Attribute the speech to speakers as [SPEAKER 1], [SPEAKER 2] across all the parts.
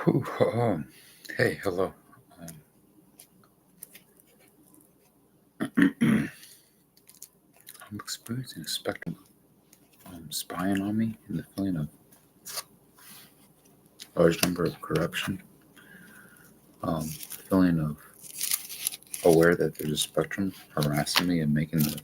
[SPEAKER 1] Whew, hey, hello. I'm experiencing a spectrum spying on me and the feeling of large number of corruption, feeling of aware that there's a spectrum harassing me and making the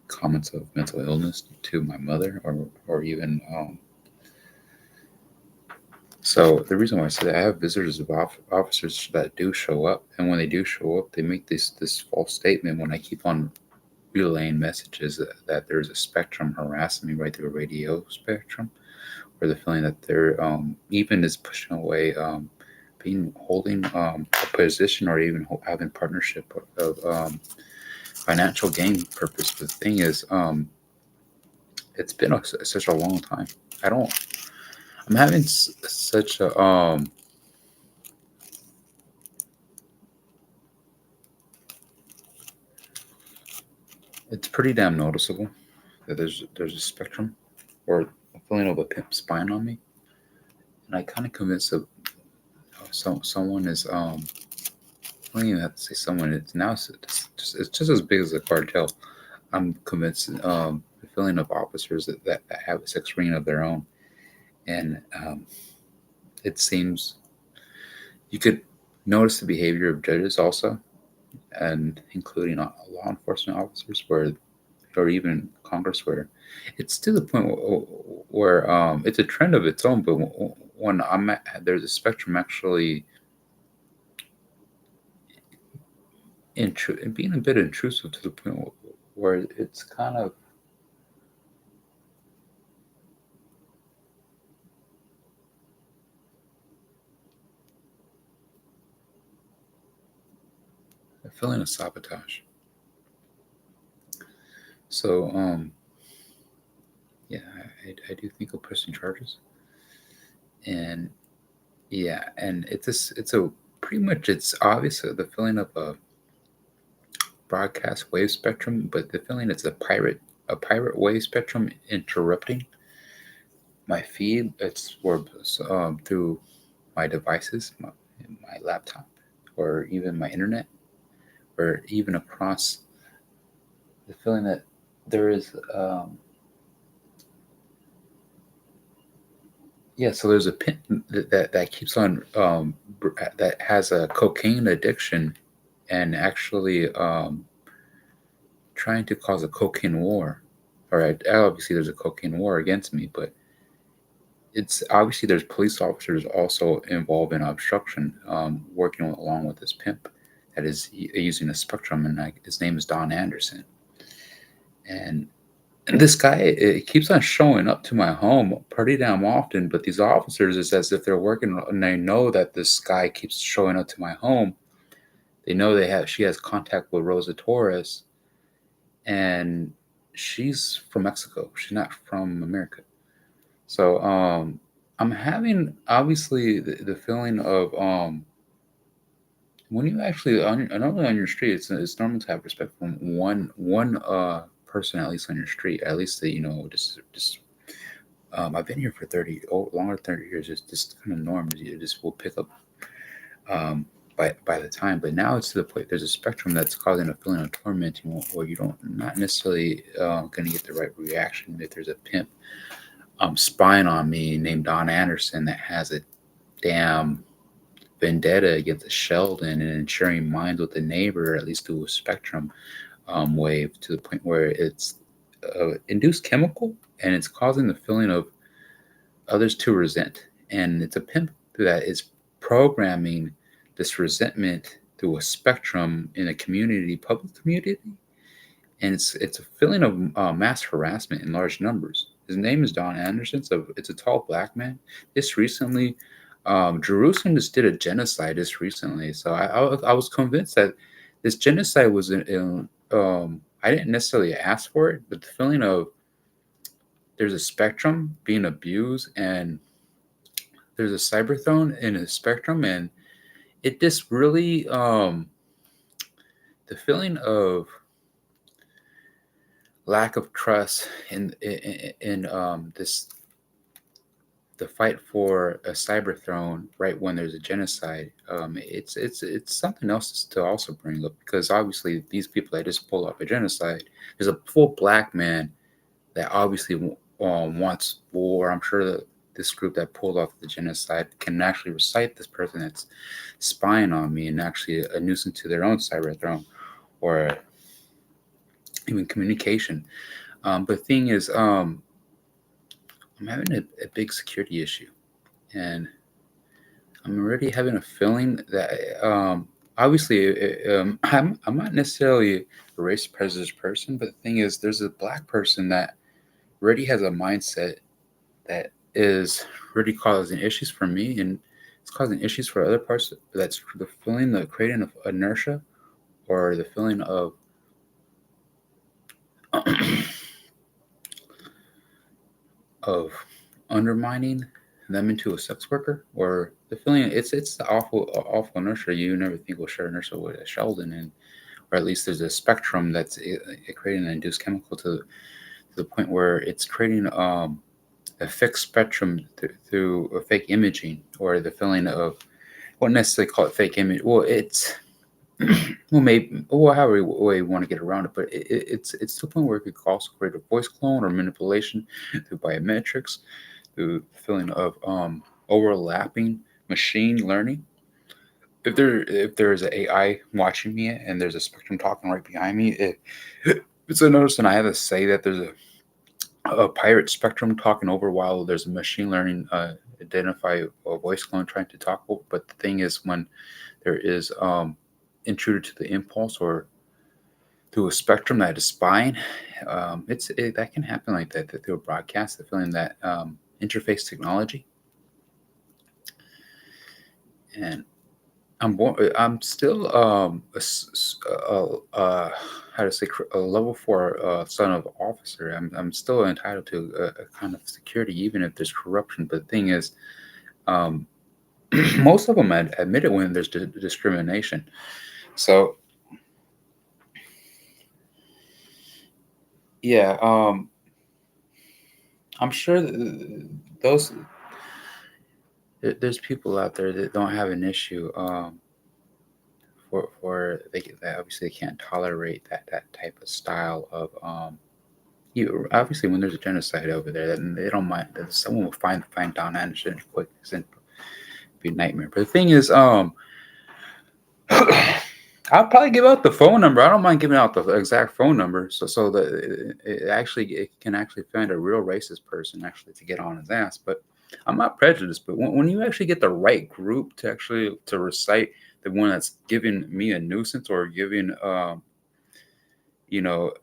[SPEAKER 1] comments of mental illness to my mother or even so the reason why I say that I have visitors of officers that do show up, and when they do show up, they make this false statement when I keep on relaying messages that there's a spectrum harassing me right through a radio spectrum, or the feeling that they're even is pushing away being holding a position or even having partnership of financial gain purpose. But the thing is, it's been such a long time. I don't. I'm having such a It's pretty damn noticeable that there's a spectrum or a feeling of a pimp spying on me, and I kind of convinced that someone is I don't even have to say someone. It's now it's just as big as a cartel. I'm convinced the feeling of officers that have a sex ring of their own, and it seems you could notice the behavior of judges also, and including law enforcement officers, where or even Congress, where it's to the point where it's a trend of its own. But when there's a spectrum actually being a bit intrusive to the point where it's kind of a feeling of sabotage. So, yeah, I do think of pressing charges, and yeah, and it's a pretty much it's obvious the feeling of a broadcast wave spectrum, but the feeling it's a pirate wave spectrum interrupting my feed. It's or through my devices, my laptop, or even my internet, or even across the feeling that there is yeah, so there's a pin that keeps on that has a cocaine addiction and actually trying to cause a cocaine war. All right, obviously there's a cocaine war against me, but it's obviously there's police officers also involved in obstruction, working along with this pimp that is using a spectrum, and his name is Don Anderson, and this guy it keeps on showing up to my home pretty damn often, but these officers, it's as if they're working and they know that this guy keeps showing up to my home. They know she has contact with Rosa Torres, and she's from Mexico. She's not from America. So I'm having obviously the feeling of when you actually normally on your street, it's normal to have respect from one person at least on your street, at least that just I've been here for longer than 30 years. It's just kind of norm. You just will pick up um, by the time. But now it's to the point there's a spectrum that's causing a feeling of tormenting where you don't not necessarily going to get the right reaction if there's a pimp spying on me named Don Anderson that has a damn vendetta against Sheldon and ensuring minds with the neighbor, at least through a spectrum wave, to the point where it's induced chemical and it's causing the feeling of others to resent. And it's a pimp that is programming this resentment through a spectrum in a community, public community. And it's a feeling of mass harassment in large numbers. His name is Don Anderson. It's a tall black man. This recently, Jerusalem just did a genocide just recently. So I was convinced that this genocide was I didn't necessarily ask for it, but the feeling of there's a spectrum being abused, and there's a cyberthone in a spectrum, and it just really the feeling of lack of trust in this the fight for a cyber throne right when there's a genocide, it's something else to also bring up, because obviously these people that just pull up a genocide, there's a full black man that obviously wants war. I'm sure that this group that pulled off the genocide can actually recite this person that's spying on me and actually a nuisance to their own cyber throne, or even communication. But the thing is, I'm having a big security issue, and I'm already having a feeling that obviously I'm not necessarily a race prejudice person, but the thing is, there's a black person that already has a mindset that is really causing issues for me, and it's causing issues for other parts. That's the feeling, the creating of inertia, or the feeling of of undermining them into a sex worker, or the feeling it's the awful inertia you never think will share inertia with a Sheldon, and or at least there's a spectrum that's creating an induced chemical to the point where it's creating a fixed spectrum through a fake imaging, or the feeling of, won't necessarily call it fake image. Well, it's well, maybe, well, however way you want to get around it, but it's to the point where it could also create a voice clone or manipulation through biometrics, through the feeling of overlapping machine learning. If there is an AI watching me and there's a spectrum talking right behind me, it's a notice, and I have to say that there's a pirate spectrum talking over while there's a machine learning identify a voice clone trying to talk over. But the thing is, when there is intruder to the impulse, or through a spectrum that is spying, that can happen like that through a broadcast. The feeling that interface technology, and I'm still how to say, a level 4 son of officer. I'm still entitled to a kind of security, even if there's corruption. But the thing is, um, most of them admit it when there's discrimination. So yeah, I'm sure that those there's people out there that don't have an issue. For they obviously can't tolerate that type of style of you obviously, when there's a genocide over there, then they don't mind that someone will find Don Anderson quick, and be a nightmare. But the thing is, I'll probably give out the phone number. I don't mind giving out the exact phone number, so that it can actually find a real racist person actually to get on his ass. But I'm not prejudiced. But when you actually get the right group to actually to recite the one that's giving me a nuisance, or giving you know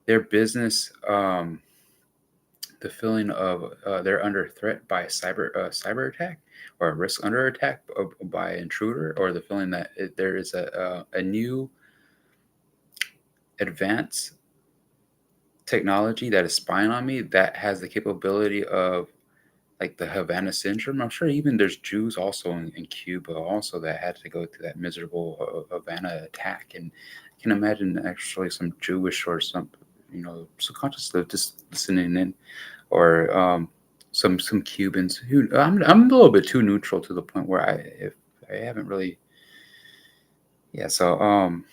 [SPEAKER 1] their business the feeling of they're under threat by cyber attack, or a risk under attack by intruder, or the feeling that there is a new advanced technology that is spying on me, that has the capability of, like, the Havana syndrome. I'm sure even there's Jews also in Cuba also that had to go through that miserable Havana attack, and I can imagine actually some Jewish or some subconsciously just listening in, or some Cubans who I'm a little bit too neutral to the point where if I haven't really, yeah. So I'm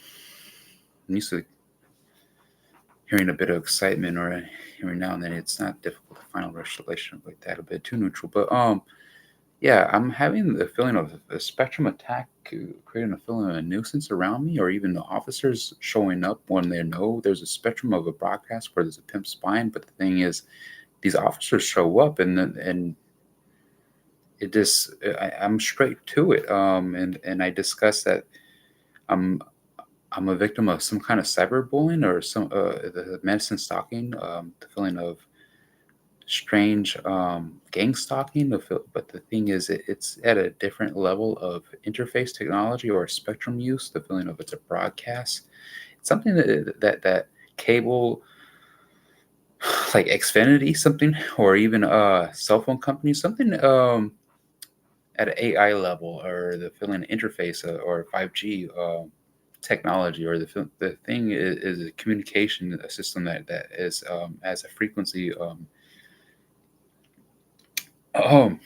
[SPEAKER 1] used to hearing a bit of excitement, or every now and then it's not difficult to find a relationship like that, a bit too neutral. But yeah, I'm having the feeling of a spectrum attack, creating a feeling of a nuisance around me, or even the officers showing up when they know there's a spectrum of a broadcast where there's a pimp spying. But the thing is, these officers show up, and it just I'm straight to it. And I discuss that I'm I'm a victim of some kind of cyberbullying, or some the medicine stalking, the feeling of strange gang stalking. But the thing is, it's at a different level of interface technology or spectrum use. The feeling of it's a broadcast. It's something that cable, like Xfinity, something, or even cell phone companies, something at an AI level, or the feeling interface, or 5G technology, or the thing is a communication system that is as a frequency Oh.